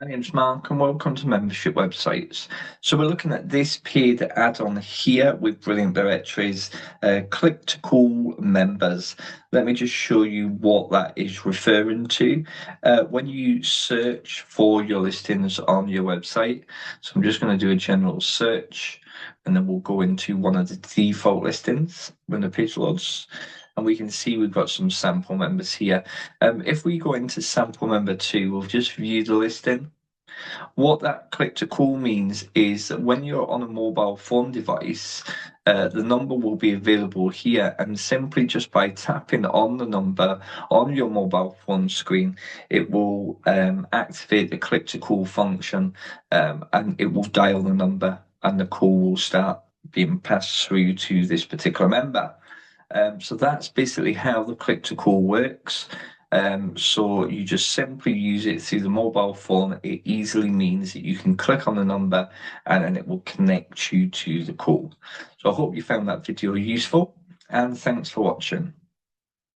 My name's Mark and welcome to Membership Websites. So we're looking at this paid add-on here with Brilliant Directories, click to call members. Let me just show you what that is referring to. When you search for your listings on your website, so I'm just going to do a general search and then we'll go into one of the default listings when the page loads. And we can see we've got some sample members here. If we go into sample member 2, we'll just view the listing. What that click to call means is that when you're on a mobile phone device, the number will be available here, and simply just by tapping on the number on your mobile phone screen, it will activate the click to call function, and it will dial the number and the call will start being passed through to this particular member. So that's basically how the click to call works. So you just simply use it through the mobile phone. It easily means that you can click on the number and then it will connect you to the call. So I hope you found that video useful and thanks for watching.